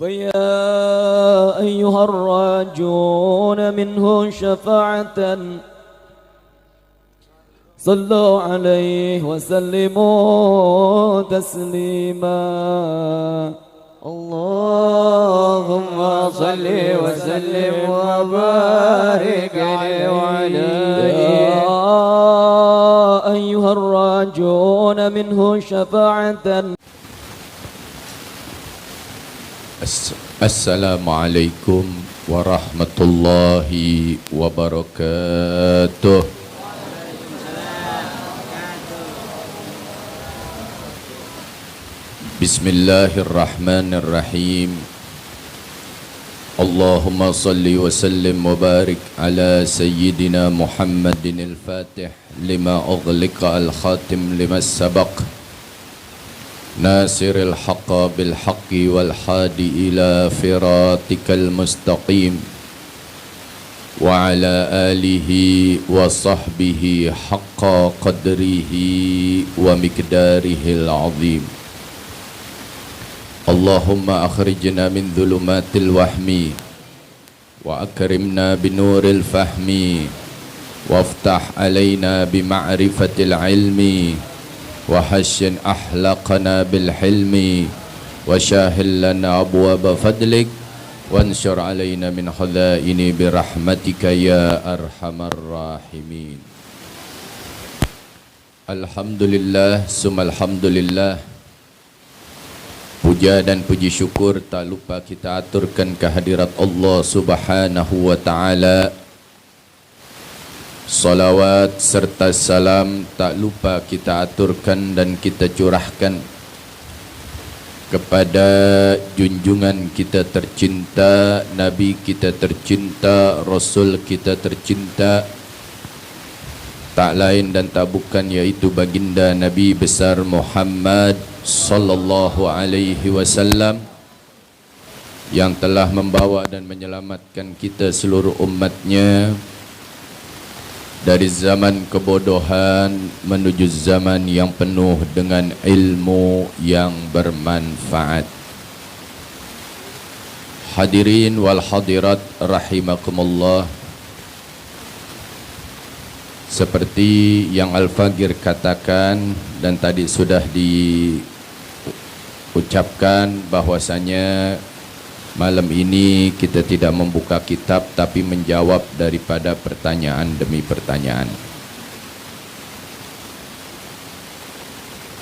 فيا أيها الراجون منه شفاعة صلوا عليه وسلموا تسليما اللهم صل وسلم وبارك عليه وعلى آله أيها الراجون منه شفاعة. Assalamualaikum warahmatullahi wabarakatuh. Bismillahirrahmanirrahim. Allahumma salli wa sallim wa barik ala sayyidina Muhammadin al-Fatih lima ughliqa al-khatim lima sabaq Nasiril haqqa bil haqqi wal hadi ila firatikal mustaqim wa ala alihi wa sahbihi haqqa qadrihi wa miqdarihil azim. Allahumma akhrijna min dhulumatil wahmi wa akrimna binuril fahmi waftah alaina bima'rifatil ilmi وحسن أحلقنا بالحلم وشاهل لنا أبواب فضلك وانشر علينا من خزائن برحمتك يا أرحم الراحمين. Alhamdulillah summa alhamdulillah. Puja dan puji syukur tak lupa kita aturkan kehadirat Allah Subhanahu wa ta'ala. Salawat serta salam tak lupa kita aturkan dan kita curahkan kepada junjungan kita tercinta, Nabi kita tercinta, Rasul kita tercinta, tak lain dan tak bukan yaitu baginda Nabi besar Muhammad sallallahu alaihi wasallam yang telah membawa dan menyelamatkan kita seluruh umatnya dari zaman kebodohan menuju zaman yang penuh dengan ilmu yang bermanfaat. Hadirin wal hadirat rahimakumullah. Seperti yang Al-Fagir katakan dan tadi sudah diucapkan bahwasanya malam ini kita tidak membuka kitab tapi menjawab daripada pertanyaan demi pertanyaan.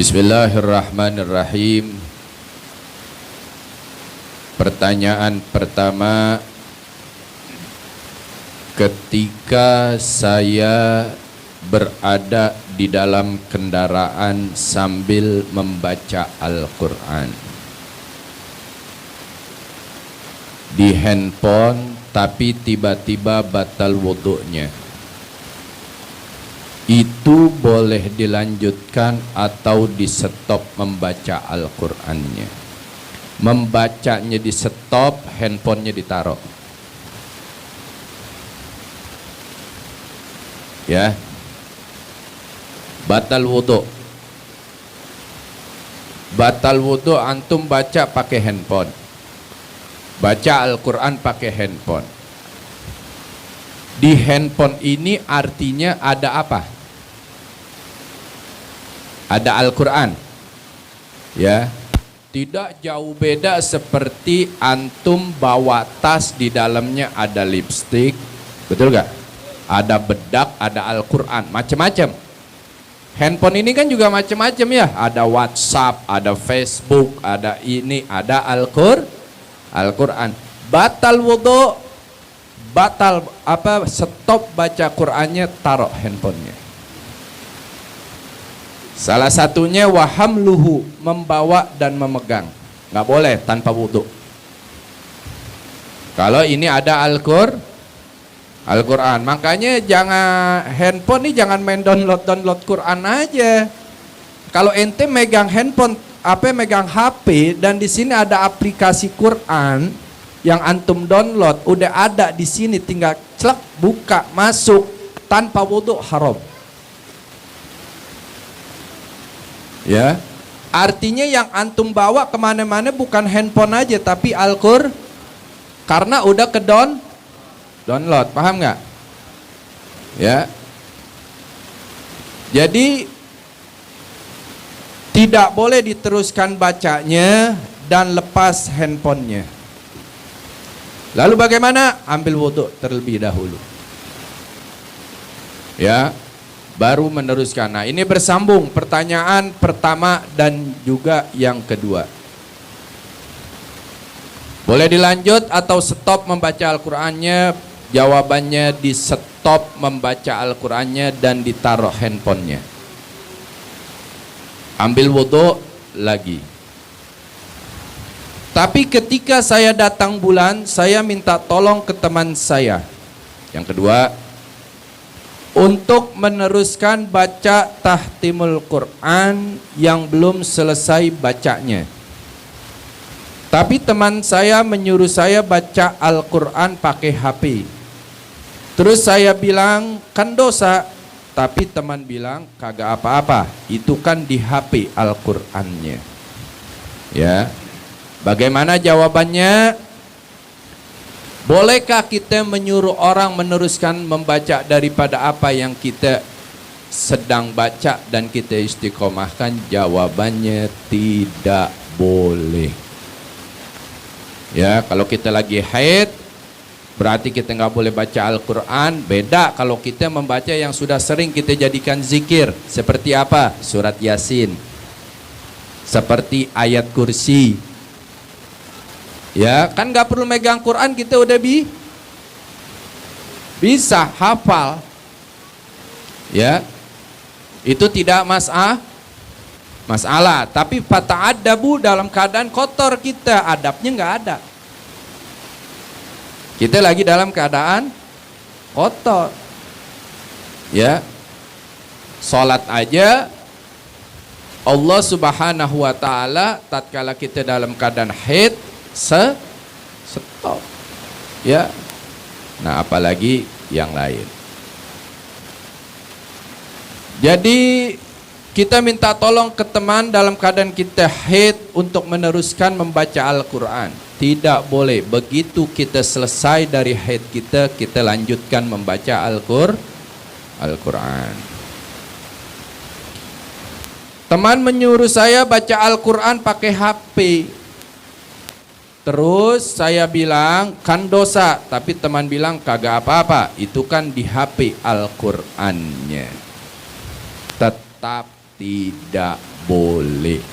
Bismillahirrahmanirrahim. Pertanyaan pertama, ketika saya berada di dalam kendaraan sambil membaca Al-Quran di handphone tapi tiba-tiba batal wudhunya, itu boleh dilanjutkan atau di stop membaca Al-Qur'annya? Membacanya di stop, handphonenya ditaruh. Ya, batal wudhu. Batal wudhu antum baca pakai handphone, baca Al-Quran pakai handphone. Di handphone ini artinya ada apa? Ada Al-Quran. Ya, tidak jauh beda seperti antum bawa tas di dalamnya ada lipstick, betul gak? Ada bedak, ada Al-Quran, macam-macam. Handphone ini kan juga macam-macam ya. Ada WhatsApp, ada Facebook, ada ini, ada Al-Quran. Batal wudhu, batal apa, stop baca Qurannya, taruh handphonenya. Salah satunya wahamluhu, membawa dan memegang, nggak boleh tanpa wudhu. Kalau ini ada Al-Quran, makanya jangan handphone ini jangan main download Quran aja. Kalau ente megang handphone, megang HP dan di sini ada aplikasi Quran yang antum download, udah ada di sini, tinggal celak buka masuk tanpa wudhu, haram. Ya, Artinya yang antum bawa kemana-mana bukan handphone aja, tapi Al-Qur'an. Karena udah download, paham nggak? Ya. Jadi tidak boleh diteruskan bacanya dan lepas handphonenya. Lalu bagaimana? Ambil wudhu terlebih dahulu. Ya. Baru meneruskan. Nah, ini bersambung pertanyaan pertama dan juga yang kedua. Boleh dilanjut atau stop membaca Al-Qur'annya? Jawabannya di stop membaca Al-Qur'annya dan ditaruh handphonenya. Ambil wudhu lagi. Tapi ketika saya datang bulan, saya minta tolong ke teman saya. Yang kedua, untuk meneruskan baca tahtimul Quran yang belum selesai bacanya. Tapi teman saya menyuruh saya baca Al-Quran pakai HP. Terus saya bilang, kan dosa. Tapi teman bilang, kagak apa-apa. Itu kan di HP Al-Qurannya. Ya. Bagaimana jawabannya? Bolehkah kita menyuruh orang meneruskan membaca daripada apa yang kita sedang baca dan kita istiqomahkan? Jawabannya tidak boleh. Ya, kalau kita lagi haid, berarti kita nggak boleh baca Al-Quran. Beda kalau kita membaca yang sudah sering kita jadikan zikir. Seperti apa? Surat Yasin. Seperti ayat kursi. Ya, kan nggak perlu megang Quran, kita udah bisa hafal. Ya, itu tidak masalah. Tapi fata'addabu dalam keadaan kotor kita, adabnya nggak ada. Kita lagi dalam keadaan kotor. Ya, sholat aja Allah Subhanahu wa Ta'ala tatkala kita dalam keadaan haid stop. Ya. Nah, apalagi yang lain. Jadi kita minta tolong ke teman dalam keadaan kita haid untuk meneruskan membaca Al-Quran. Tidak boleh. Begitu kita selesai dari haid kita, kita lanjutkan membaca Al-Quran. Teman menyuruh saya baca Al-Quran pakai HP. Terus saya bilang, kan dosa. Tapi teman bilang, kagak apa-apa. Itu kan di HP Al-Qur'annya. Tetap tidak boleh.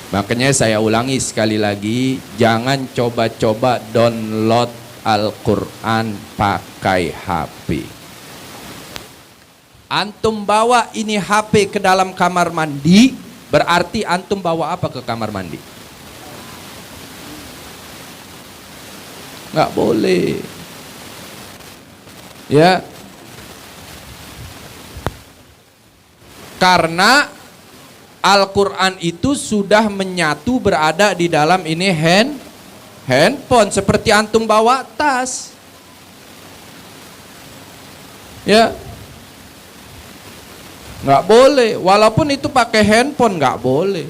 Makanya saya ulangi sekali lagi, jangan coba-coba download Al-Qur'an pakai HP. Antum bawa ini HP ke dalam kamar mandi, berarti antum bawa apa ke kamar mandi? Nggak boleh. Ya. Karena Al-Quran itu sudah menyatu berada di dalam ini handphone. Seperti antum bawa tas. Ya. Nggak boleh. Walaupun itu pakai handphone, nggak boleh.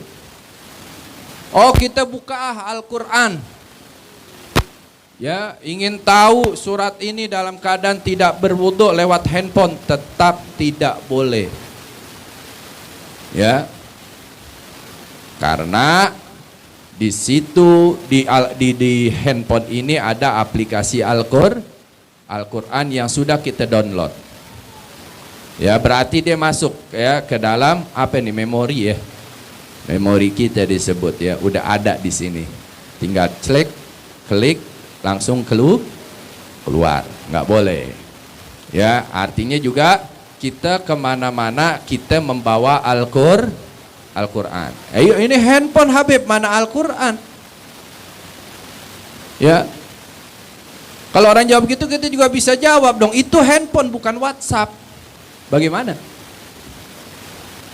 Oh, kita buka Al-Quran. Ya, ingin tahu surat ini dalam keadaan tidak berwudu lewat handphone, tetap tidak boleh. Ya. Karena di situ di handphone ini ada aplikasi Al-Quran yang sudah kita download. Ya, berarti dia masuk ya ke dalam apa nih, memori ya. Memori kita disebut ya, udah ada di sini. Tinggal klik langsung keluar, nggak boleh. Ya, artinya juga kita kemana-mana kita membawa Al-Quran. Ayo, ini handphone Habib, mana Al-Quran? Ya, kalau orang jawab gitu kita juga bisa jawab dong. Itu handphone bukan WhatsApp. Bagaimana?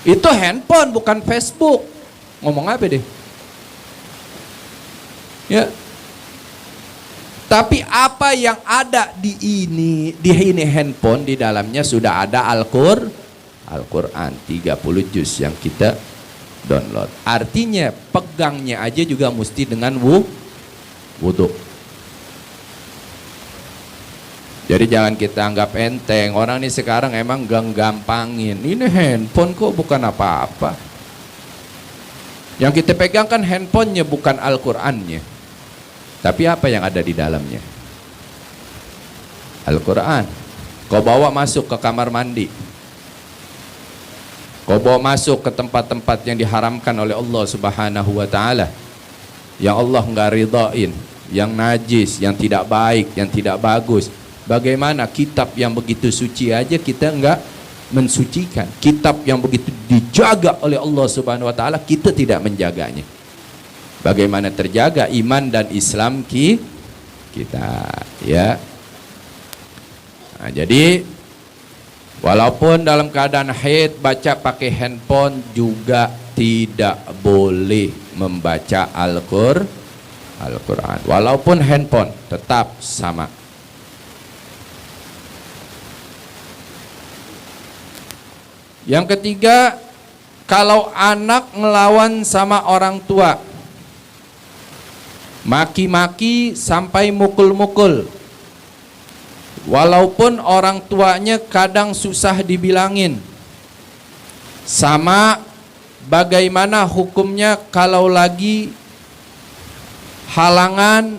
Itu handphone bukan Facebook. Ngomong apa deh? Ya. Tapi apa yang ada di ini handphone, di dalamnya sudah ada Al-Quran 30 juz yang kita Download. Artinya pegangnya aja juga mesti dengan wudhu. Jadi jangan kita anggap enteng. Orang ini sekarang emang gampangin. Ini handphone kok bukan apa-apa. Yang kita pegang kan handphonenya, bukan Al-Qur'annya. Tapi apa yang ada di dalamnya? Al-Qur'an. Kau bawa masuk ke kamar mandi. Kau bawa masuk ke tempat-tempat yang diharamkan oleh Allah Subhanahu wa taala. Yang Allah enggak ridain, yang najis, yang tidak baik, yang tidak bagus. Bagaimana kitab yang begitu suci aja kita enggak mensucikan. Kitab yang begitu dijaga oleh Allah Subhanahu wa taala kita tidak menjaganya. Bagaimana terjaga iman dan Islam kita, ya. Nah, jadi walaupun dalam keadaan haid baca pakai handphone juga tidak boleh membaca Al-Qur'an. Walaupun handphone tetap sama. Yang ketiga, kalau anak ngelawan sama orang tua, maki-maki sampai mukul-mukul, walaupun orang tuanya kadang susah dibilangin. Sama bagaimana hukumnya kalau lagi halangan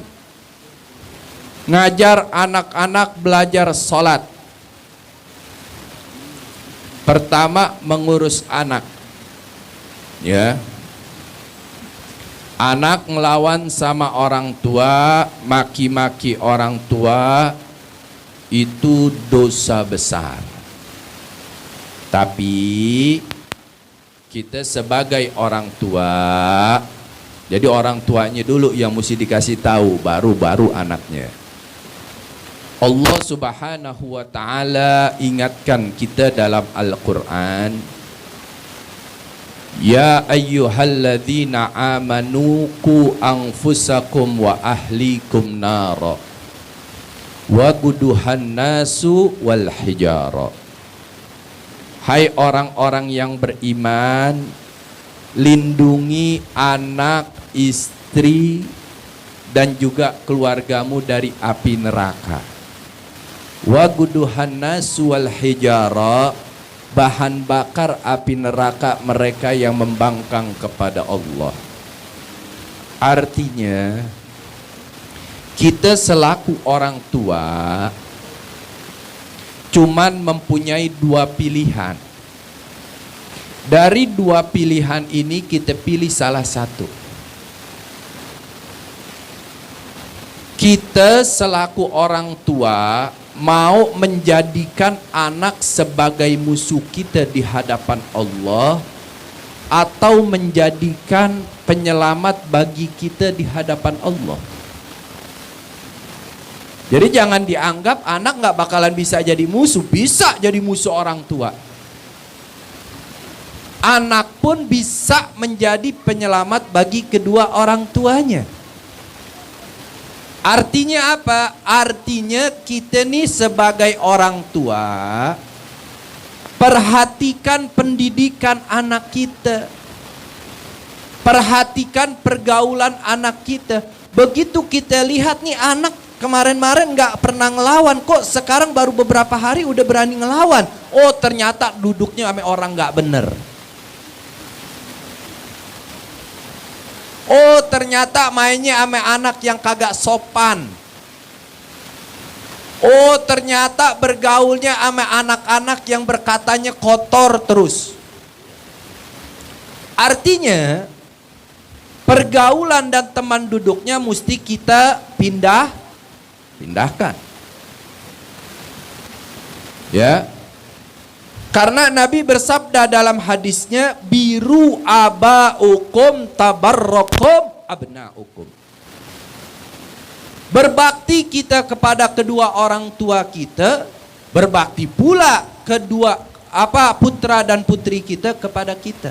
ngajar anak-anak belajar sholat. Pertama, mengurus anak, ya. Anak ngelawan sama orang tua, maki-maki orang tua, itu dosa besar. Tapi kita sebagai orang tua, jadi orang tuanya dulu yang mesti dikasih tahu, baru anaknya. Allah Subhanahu wa taala ingatkan kita dalam Al-Qur'an, ya ayyuhalladzina amanu qu anfusakum wa ahlikum nara wa quduhan nasu wal hijara. Hai orang-orang yang beriman, lindungi anak, istri dan juga keluargamu dari api neraka. Wa quduhan nasu wal hijara, bahan bakar api neraka mereka yang membangkang kepada Allah. Artinya kita selaku orang tua cuman mempunyai dua pilihan. Dari dua pilihan ini kita pilih salah satu. Kita selaku orang tua mau menjadikan anak sebagai musuh kita di hadapan Allah, atau menjadikan penyelamat bagi kita di hadapan Allah. Jadi jangan dianggap anak nggak bakalan bisa jadi musuh. Bisa jadi musuh orang tua. Anak pun bisa menjadi penyelamat bagi kedua orang tuanya. Artinya apa? Artinya kita nih sebagai orang tua, perhatikan pendidikan anak kita. Perhatikan pergaulan anak kita. Begitu kita lihat nih anak kemarin-kemarin gak pernah ngelawan, kok sekarang baru beberapa hari udah berani ngelawan. Oh ternyata duduknya sama orang gak bener. Oh ternyata mainnya sama anak yang kagak sopan. Oh ternyata bergaulnya sama anak-anak yang berkatanya kotor terus. Artinya pergaulan dan teman duduknya mesti kita pindahkan. Ya. Karena Nabi bersabda dalam hadisnya, biru abaukum tabarrakum abnaukum. Berbakti kita kepada kedua orang tua kita, berbakti pula kedua putra dan putri kita kepada kita.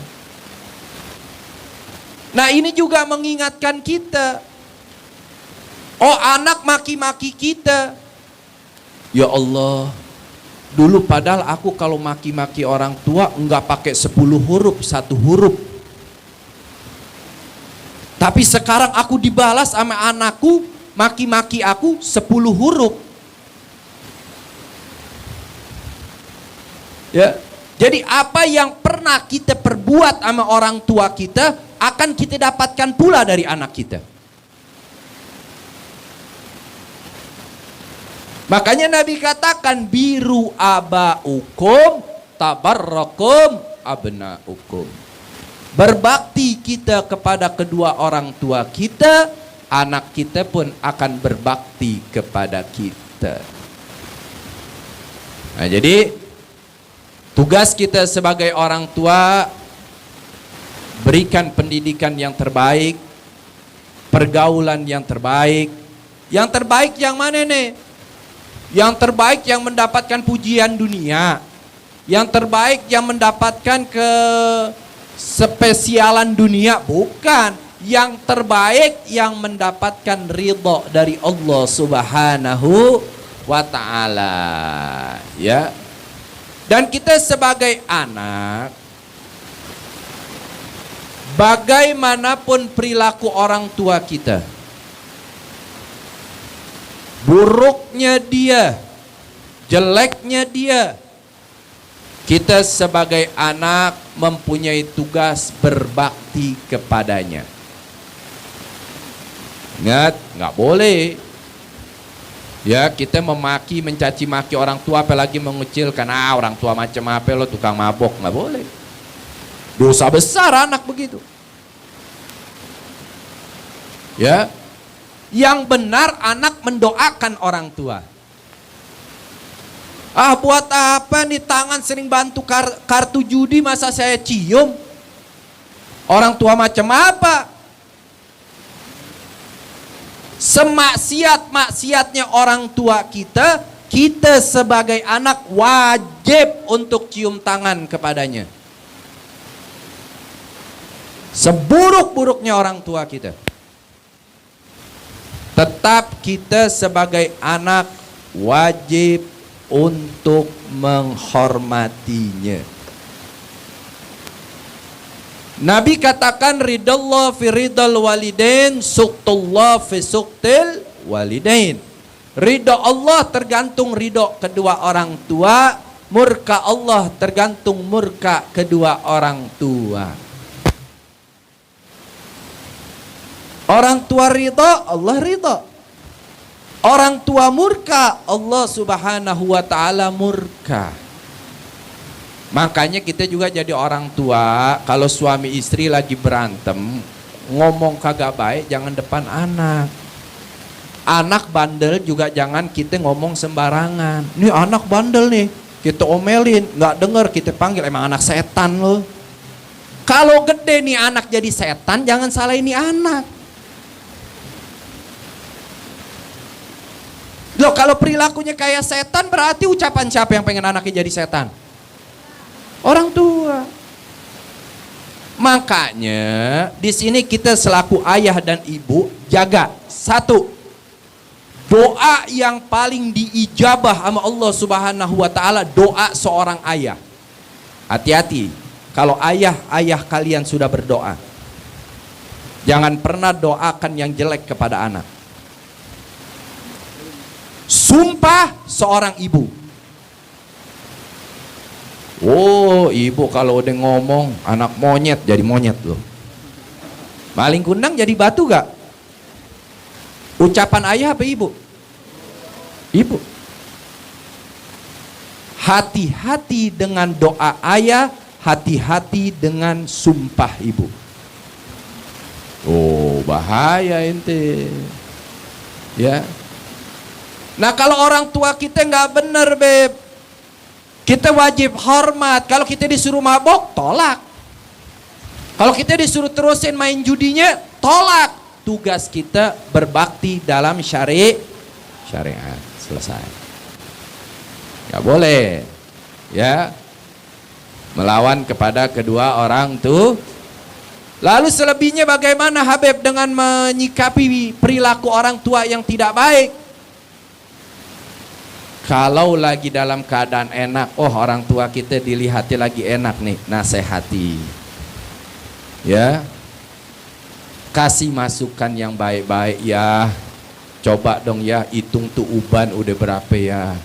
Nah, ini juga mengingatkan kita. Oh, anak maki-maki kita. Ya Allah, dulu padahal aku kalau maki-maki orang tua enggak pakai 10 huruf, 1 huruf. Tapi sekarang aku dibalas sama anakku, maki-maki aku 10 huruf. Ya. Jadi apa yang pernah kita perbuat sama orang tua kita akan kita dapatkan pula dari anak kita. Makanya Nabi katakan biru abaukum tabarrakum abnaukum. Berbakti kita kepada kedua orang tua kita, anak kita pun akan berbakti kepada kita. Nah, jadi tugas kita sebagai orang tua, berikan pendidikan yang terbaik, pergaulan yang terbaik. Yang terbaik yang mana nih? Yang terbaik yang mendapatkan pujian dunia. Yang terbaik yang mendapatkan spesialan dunia. Bukan. Yang terbaik yang mendapatkan ridho dari Allah Subhanahu wa ta'ala. Ya. Dan kita sebagai anak, bagaimanapun perilaku orang tua kita, buruknya dia, jeleknya dia, kita sebagai anak mempunyai tugas berbakti kepadanya. Ingat, nggak boleh ya kita memaki, mencaci maki orang tua, apalagi mengucilkan, orang tua macam apa lo, tukang mabok. Nggak boleh. Dosa besar anak begitu. Ya. Yang benar anak mendoakan orang tua. Buat apa nih tangan sering bantu kartu judi, masa saya cium? Orang tua macam apa? Semaksiat-maksiatnya orang tua kita, kita sebagai anak wajib untuk cium tangan kepadanya. Seburuk-buruknya orang tua kita, tetap kita sebagai anak wajib untuk menghormatinya. Nabi katakan ridallah fi ridal walidain, suqtullah fi suqtil walidain. Ridho Allah tergantung ridho kedua orang tua, murka Allah tergantung murka kedua orang tua. Orang tua ridho, Allah ridho. Orang tua murka, Allah Subhanahu wa ta'ala murka. Makanya kita juga jadi orang tua, kalau suami istri lagi berantem, ngomong kagak baik jangan depan anak. Anak bandel juga jangan kita ngomong sembarangan. Nih anak bandel nih, kita omelin, nggak denger, kita panggil, emang anak setan loh. Kalau gede nih anak jadi setan, jangan salahin nih anak. Loh, kalau perilakunya kayak setan, berarti ucapan siapa yang pengen anaknya jadi setan? Orang tua. Makanya di sini kita selaku ayah dan ibu jaga satu, doa yang paling diijabah sama Allah Subhanahu wa ta'ala, doa seorang ayah. Hati-hati kalau ayah kalian sudah berdoa, jangan pernah doakan yang jelek kepada anak. Sumpah seorang ibu. Oh, ibu kalau udah ngomong anak monyet jadi monyet loh. Maling kundang jadi batu gak? Ucapan ayah apa ibu? Ibu. Hati-hati dengan doa ayah, hati-hati dengan sumpah ibu. Oh, bahaya ente. Ya. Nah, kalau orang tua kita nggak bener, beb, kita wajib hormat. Kalau kita disuruh mabok, tolak. Kalau kita disuruh terusin main judinya, tolak. Tugas kita berbakti dalam syariat. Selesai. Nggak boleh, ya, melawan kepada kedua orang tuh. Lalu selebihnya bagaimana, Habib, dengan menyikapi perilaku orang tua yang tidak baik? Kalau lagi dalam keadaan enak, orang tua kita dilihati lagi enak nih, nasihati. Ya. kasih masukan yang baik-baik ya. Coba dong ya, hitung tuh uban udah berapa ya.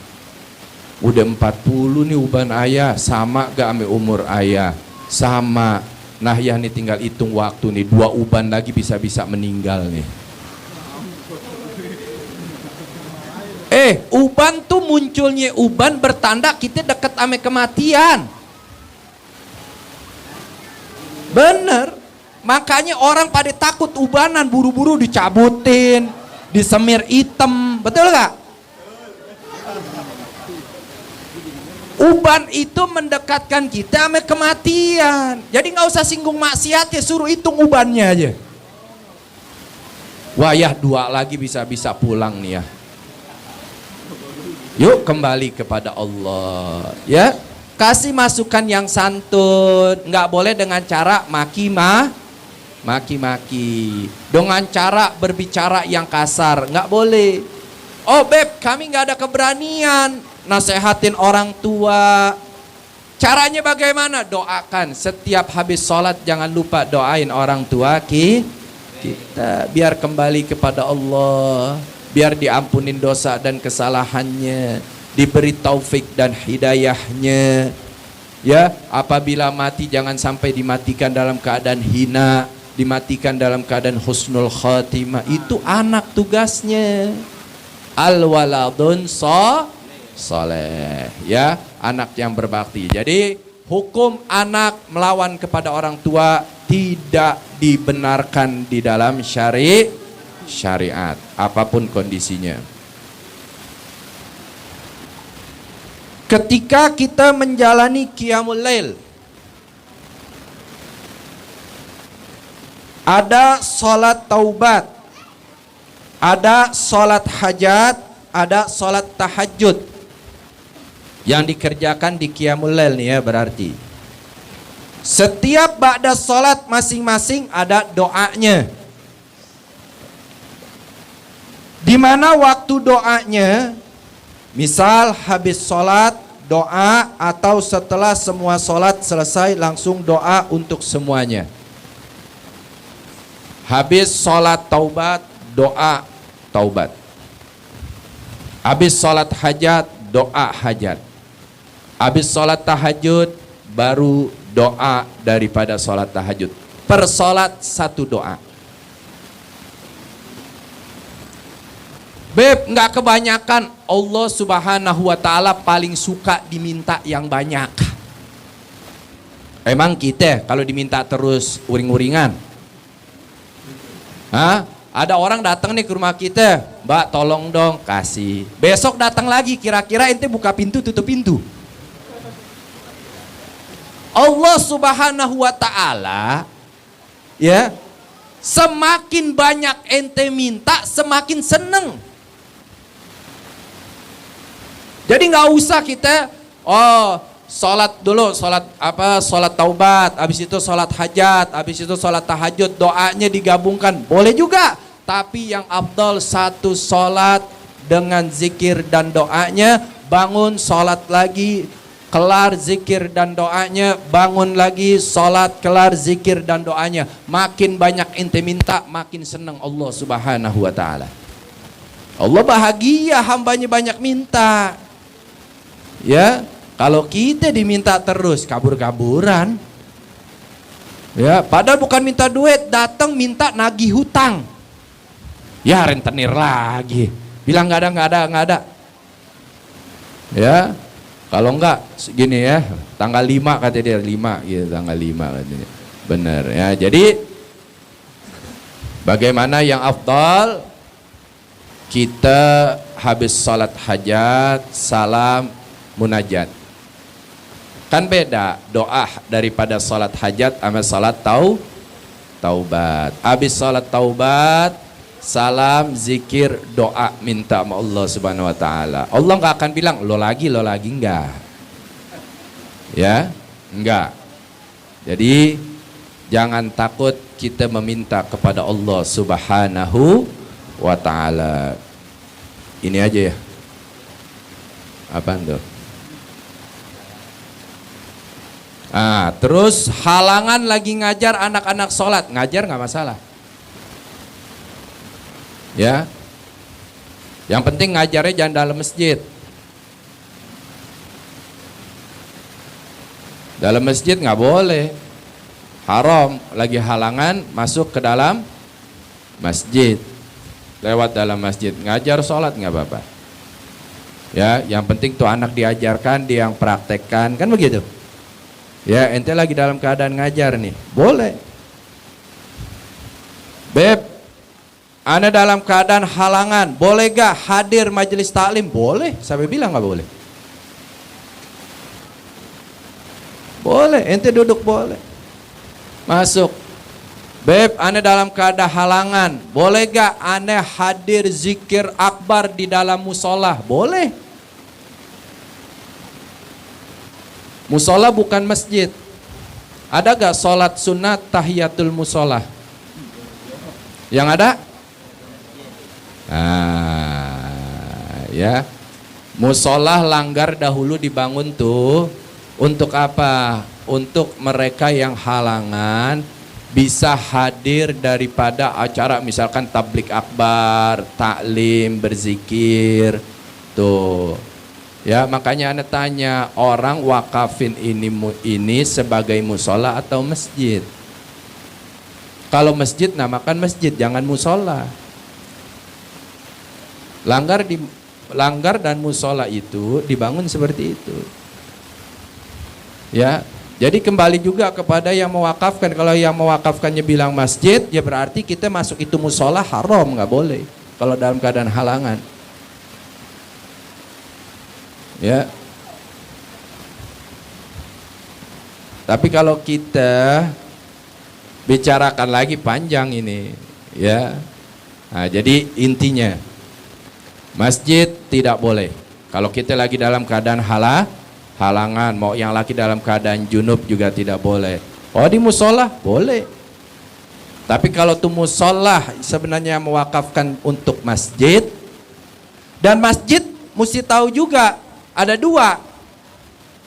Udah 40 nih uban ayah, sama gak ame umur ayah? Sama. Nah ya nih tinggal hitung waktu nih, 2 uban lagi bisa-bisa meninggal nih. Uban tuh munculnya uban bertanda kita dekat ame kematian. Bener. Makanya orang pada takut ubanan, buru-buru dicabutin, disemir hitam, betul gak? Uban itu mendekatkan kita sama kematian. Jadi nggak usah singgung maksiat ya, suruh hitung ubannya aja. Wah ya 2 lagi bisa-bisa pulang nih ya. Yuk kembali kepada Allah ya. Kasih masukan yang santun. Nggak boleh dengan cara maki-maki. Dengan cara berbicara yang kasar. Nggak boleh. Oh beb, kami nggak ada keberanian nasehatin orang tua. Caranya bagaimana? Doakan. Setiap habis sholat jangan lupa doain orang tua kita. Biar kembali kepada Allah. Biar diampunin dosa dan kesalahannya. Diberi taufik dan hidayahnya. Ya, apabila mati jangan sampai dimatikan dalam keadaan hina. Dimatikan dalam keadaan husnul khatimah. Itu anak tugasnya. Al-waladun soleh, ya, anak yang berbakti. Jadi hukum anak melawan kepada orang tua tidak dibenarkan di dalam syariat, apapun kondisinya. Ketika kita menjalani qiyamul lail, ada sholat taubat, ada sholat hajat, ada sholat tahajud yang dikerjakan di qiyamul lail nih ya, berarti setiap ba'da sholat masing-masing ada doanya. Di mana waktu doanya, misal habis sholat doa, atau setelah semua sholat selesai langsung doa untuk semuanya. Habis sholat taubat, doa taubat. Habis sholat hajat, doa hajat. Habis sholat tahajud, baru doa daripada sholat tahajud. Per sholat 1 doa. Beb, nggak kebanyakan. Allah Subhanahu wa ta'ala paling suka diminta yang banyak. Emang kita kalau diminta terus uring-uringan? Hah? Ada orang datang nih ke rumah kita, Mbak tolong dong kasih. Besok datang lagi, kira-kira ente buka pintu tutup pintu. Allah Subhanahu wa ta'ala ya, semakin banyak ente minta semakin seneng. Jadi nggak usah kita sholat dulu, sholat taubat, habis itu sholat hajat, habis itu sholat tahajud, doanya digabungkan, boleh juga. Tapi yang afdal 1 sholat dengan zikir dan doanya, bangun sholat lagi, kelar zikir dan doanya, bangun lagi sholat, kelar zikir dan doanya. Makin banyak ente minta, makin senang Allah Subhanahu wa ta'ala. Allah bahagia hambanya banyak minta. Ya, kalau kita diminta terus kabur-kaburan, ya, padahal bukan minta duit, datang minta nagih hutang. Ya, rentenir lagi, bilang nggak ada. Ya, kalau enggak gini ya, tanggal 5 kata dia, 5 gitu, tanggal 5 katanya. Bener ya. Jadi bagaimana yang afdal? Kita habis salat hajat, salam, munajat. Kan beda doa daripada salat hajat sama salat taubat. Habis salat taubat, salam, zikir, doa, minta sama Allah Subhanahu wa ta'ala. Allah nggak akan bilang lo lagi enggak. Ya, enggak. Jadi jangan takut kita meminta kepada Allah Subhanahu wa ta'ala. Ini aja ya. Apaan tuh? Terus halangan lagi ngajar anak-anak sholat. Ngajar nggak masalah. Ya. Yang penting ngajarnya jangan dalam masjid. Dalam masjid nggak boleh. Haram, lagi halangan masuk ke dalam masjid. Lewat dalam masjid, ngajar sholat nggak apa-apa. Ya, yang penting tuh anak diajarkan, dia yang praktekkan, kan begitu. Ya, ente lagi dalam keadaan ngajar nih, boleh. Beb, ana dalam keadaan halangan, boleh gak hadir majelis taklim? Boleh, sampai bilang nggak boleh. Boleh, ente duduk boleh. Masuk. Beb, ana dalam keadaan halangan, boleh gak ana hadir zikir akbar di dalam musola? Boleh. Musola bukan masjid. Ada gak sholat sunat tahiyatul musola? Yang ada? Ya. Musola langgar dahulu dibangun tuh untuk apa? Untuk mereka yang halangan bisa hadir daripada acara misalkan tablik akbar, taklim, berzikir. Tuh. Ya, makanya Anda tanya, orang wakafin ini sebagai musola atau masjid? Kalau masjid namakan masjid, jangan musola. Langgar dan musola itu dibangun seperti itu. Ya. Jadi kembali juga kepada yang mewakafkan. Kalau yang mewakafkannya bilang masjid, ya berarti kita masuk itu musola haram, nggak boleh. Kalau dalam keadaan halangan. Ya. Tapi kalau kita bicarakan lagi panjang ini, ya. Nah, jadi intinya masjid tidak boleh. Kalau kita lagi dalam keadaan halangan, mau yang laki dalam keadaan junub juga tidak boleh. Oh, di musola boleh. Tapi kalau tuh musola sebenarnya mewakafkan untuk masjid, dan masjid mesti tahu juga ada dua,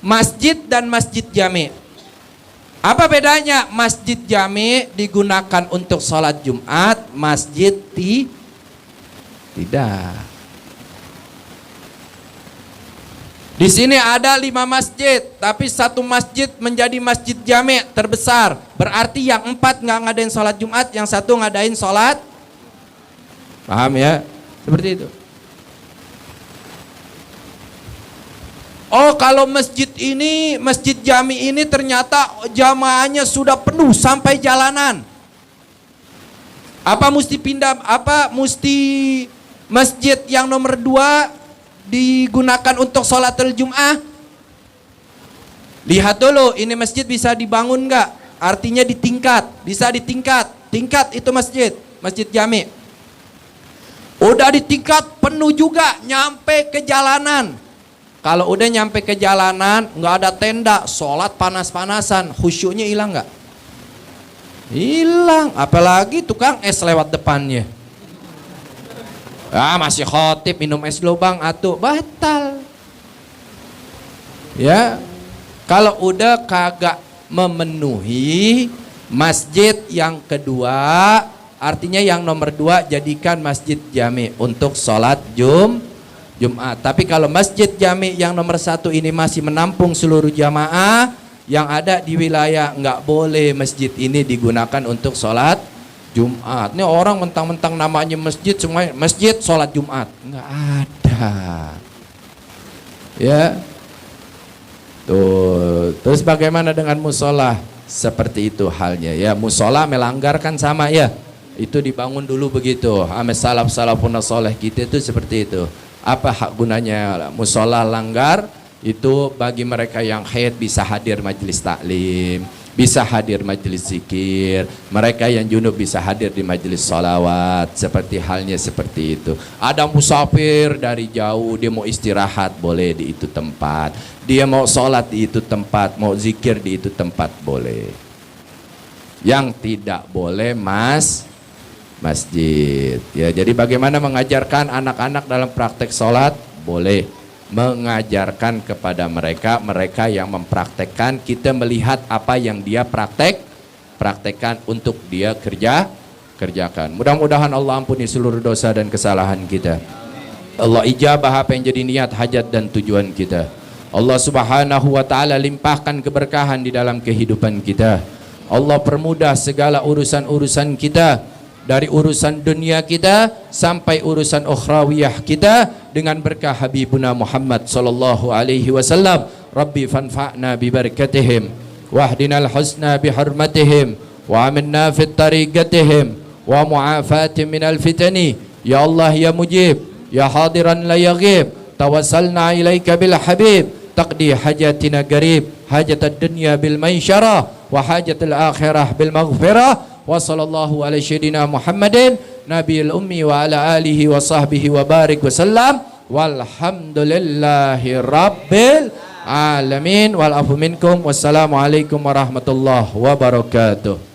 masjid dan masjid jami. Apa bedanya? Masjid jami digunakan untuk sholat Jumat, masjid tidak. Di sini ada 5 masjid, tapi satu masjid menjadi masjid jami' terbesar. Berarti yang 4 nggak ngadain sholat Jumat, yang 1 ngadain sholat. Paham ya? Seperti itu. Oh, kalau masjid ini, masjid jami' ini ternyata jamaahnya sudah penuh sampai jalanan. Apa mesti pindah? Apa mesti masjid yang nomor 2 digunakan untuk sholatul Jum'ah? Lihat dulu, ini masjid bisa dibangun nggak? Artinya ditingkat, bisa ditingkat. Tingkat itu masjid, masjid jami'. Udah ditingkat, penuh juga, nyampe ke jalanan. Kalau udah nyampe ke jalanan, nggak ada tenda, sholat panas-panasan, khusyuknya hilang nggak? Hilang, apalagi tukang es lewat depannya. Masih khotib minum es lubang atuh batal. Ya. Kalau udah kagak memenuhi masjid yang kedua, artinya yang nomor 2 jadikan masjid jami untuk sholat Jumat. Tapi kalau masjid jami yang nomor 1 ini masih menampung seluruh jamaah yang ada di wilayah, nggak boleh masjid ini digunakan untuk sholat Jumat. Ini orang mentang-mentang namanya masjid, semua masjid sholat Jumat. Nggak ada. Ya. Tuh. Terus bagaimana dengan musola? Seperti itu halnya ya. Musola melanggarkan sama ya. Itu dibangun dulu begitu. Ame salafun soleh kita itu seperti itu. Apa hak gunanya musola langgar? Itu bagi mereka yang haid bisa hadir majelis taklim, bisa hadir majelis zikir. Mereka yang junub bisa hadir di majelis sholawat. Seperti halnya seperti itu. Ada musafir dari jauh, dia mau istirahat, boleh di itu tempat. Dia mau sholat di itu tempat, mau zikir di itu tempat, boleh. Yang tidak boleh masjid. Ya, jadi bagaimana mengajarkan anak-anak dalam praktek sholat? Boleh. Mengajarkan kepada mereka yang mempraktekkan, kita melihat apa yang dia praktekkan untuk dia kerjakan. Mudah-mudahan Allah ampuni seluruh dosa dan kesalahan kita. Allah ijabah apa yang jadi niat, hajat dan tujuan kita. Allah Subhanahu wa taala limpahkan keberkahan di dalam kehidupan kita. Allah permudah segala urusan-urusan kita, dari urusan dunia kita sampai urusan ukhrawiyah kita dengan berkah Habibuna Muhammad sallallahu alaihi wasallam. Rabbi fanfa'na bi barakatihim wahdinal husna bi hurmatihim wa aminna fit tariqatihim wa mu'afatin minal fitani. Ya Allah ya mujib ya hadiran la yaghib, tawassalna ilaika bil habib, taqdi hajatina garib, hajatad dunya bil maisyarah wa hajatul akhirah bil maghfirah. Wa sallallahu ala sayyidina Muhammadin nabiyil ummi wa ala alihi wa sahbihi wa barik wa sallam. Walhamdulillahi rabbil alamin. Wal afu minkum. Wassalamu alaikum warahmatullahi wabarakatuh.